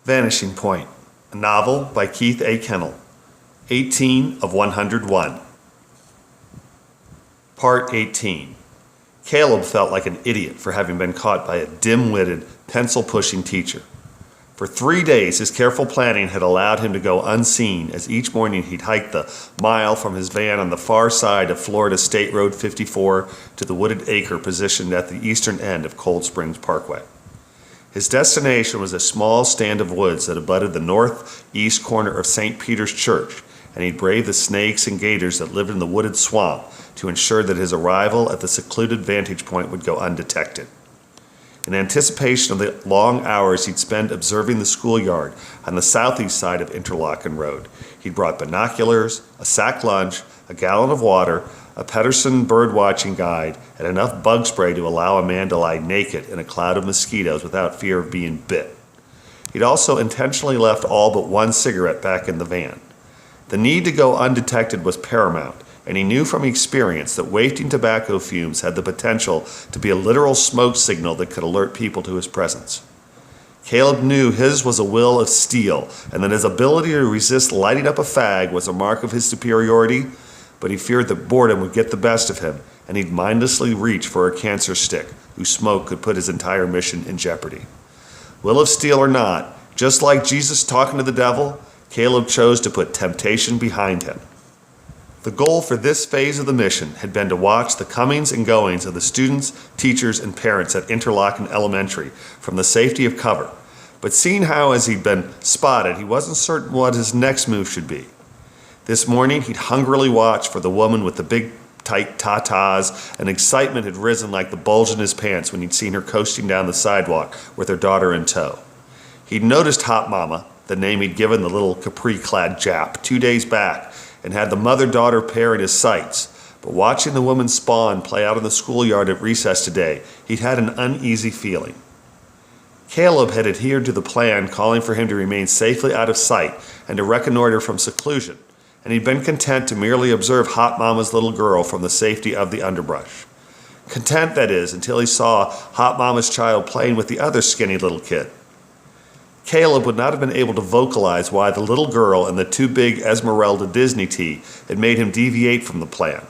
Vanishing Point, a novel by Keith A. Kenel, 18 of 101. Part 18. Caleb felt like an idiot for having been caught by a dim-witted, pencil-pushing teacher. For 3 days, his careful planning had allowed him to go unseen as each morning he'd hike the mile from his van on the far side of Florida State Road 54 to the wooded acre positioned at the eastern end of Cold Springs Parkway. His destination was a small stand of woods that abutted the northeast corner of St. Peter's Church, and he'd brave the snakes and gators that lived in the wooded swamp to ensure that his arrival at the secluded vantage point would go undetected. In anticipation of the long hours he'd spend observing the schoolyard on the southeast side of Interlochen Road, he'd brought binoculars, a sack lunch, a gallon of water, a Pedersen bird-watching guide, and enough bug spray to allow a man to lie naked in a cloud of mosquitoes without fear of being bit. He'd also intentionally left all but one cigarette back in the van. The need to go undetected was paramount, and he knew from experience that wafting tobacco fumes had the potential to be a literal smoke signal that could alert people to his presence. Caleb knew his was a will of steel, and that his ability to resist lighting up a fag was a mark of his superiority, but he feared that boredom would get the best of him, and he'd mindlessly reach for a cancer stick, whose smoke could put his entire mission in jeopardy. Will of steel or not, just like Jesus talking to the devil, Caleb chose to put temptation behind him. The goal for this phase of the mission had been to watch the comings and goings of the students, teachers, and parents at Interlochen Elementary from the safety of cover, but seeing how as he'd been spotted, he wasn't certain what his next move should be. This morning, he'd hungrily watched for the woman with the big, tight tatas, and excitement had risen like the bulge in his pants when he'd seen her coasting down the sidewalk with her daughter in tow. He'd noticed Hot Mama, the name he'd given the little capri-clad Jap, 2 days back, and had the mother-daughter pair in his sights. But watching the woman's spawn play out in the schoolyard at recess today, he'd had an uneasy feeling. Caleb had adhered to the plan calling for him to remain safely out of sight and to reconnoiter from seclusion, and he'd been content to merely observe Hot Mama's little girl from the safety of the underbrush. Content, that is, until he saw Hot Mama's child playing with the other skinny little kid. Caleb would not have been able to vocalize why the little girl and the too big Esmeralda Disney tee had made him deviate from the plan,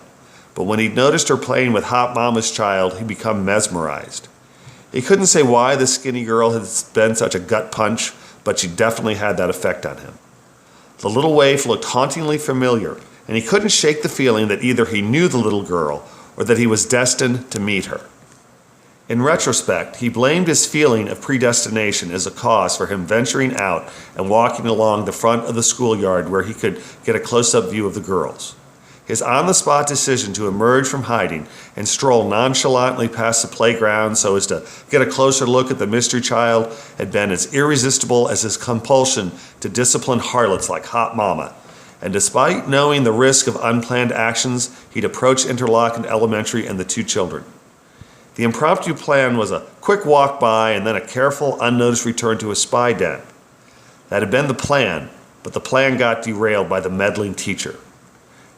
but when he'd noticed her playing with Hot Mama's child, he'd become mesmerized. He couldn't say why the skinny girl had been such a gut punch, but she definitely had that effect on him. The little waif looked hauntingly familiar, and he couldn't shake the feeling that either he knew the little girl or that he was destined to meet her. In retrospect, he blamed his feeling of predestination as a cause for him venturing out and walking along the front of the schoolyard where he could get a close-up view of the girls. His on-the-spot decision to emerge from hiding and stroll nonchalantly past the playground so as to get a closer look at the mystery child had been as irresistible as his compulsion to discipline harlots like Hot Mama. And despite knowing the risk of unplanned actions, he'd approached Interlochen Elementary and the two children. The impromptu plan was a quick walk by and then a careful, unnoticed return to his spy den. That had been the plan, but the plan got derailed by the meddling teacher.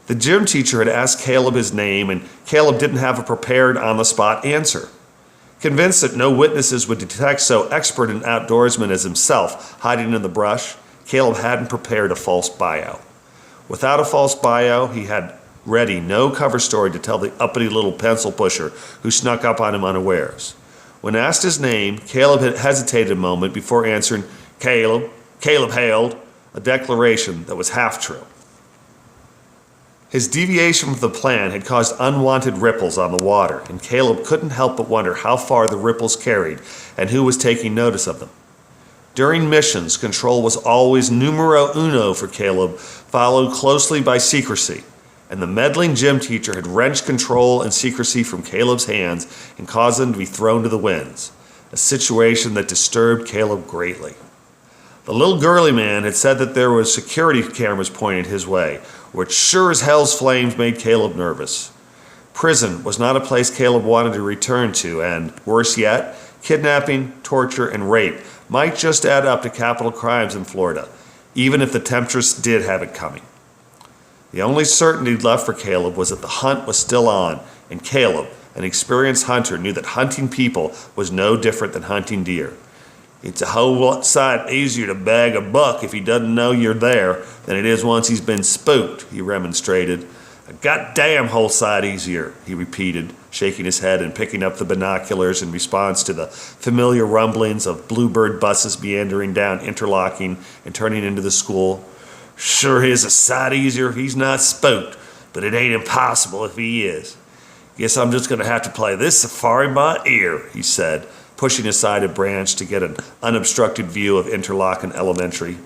The gym teacher had asked Caleb his name, and Caleb didn't have a prepared on-the-spot answer. Convinced that no witnesses would detect so expert an outdoorsman as himself hiding in the brush, Caleb hadn't prepared a false bio. Without a false bio, he had ready no cover story to tell the uppity little pencil pusher who snuck up on him unawares. When asked his name, Caleb had hesitated a moment before answering, "Caleb." Caleb hailed, a declaration that was half true. His deviation from the plan had caused unwanted ripples on the water, and Caleb couldn't help but wonder how far the ripples carried and who was taking notice of them. During missions, control was always numero uno for Caleb, followed closely by secrecy, and the meddling gym teacher had wrenched control and secrecy from Caleb's hands and caused them to be thrown to the winds, a situation that disturbed Caleb greatly. The little girly man had said that there were security cameras pointed his way, which sure as hell's flames made Caleb nervous. Prison was not a place Caleb wanted to return to, and, worse yet, kidnapping, torture, and rape might just add up to capital crimes in Florida, even if the temptress did have it coming. The only certainty left for Caleb was that the hunt was still on, and Caleb, an experienced hunter, knew that hunting people was no different than hunting deer. It's a whole lot sight easier to bag a buck if he doesn't know you're there than it is once he's been spooked, he remonstrated. A goddamn whole sight easier, he repeated, shaking his head and picking up the binoculars in response to the familiar rumblings of bluebird buses meandering down Interlocking and turning into the school. Sure is a sight easier if he's not spooked, but it ain't impossible if he is. Guess I'm just going to have to play this safari by ear, he said, pushing aside a branch to get an unobstructed view of Interlochen Elementary.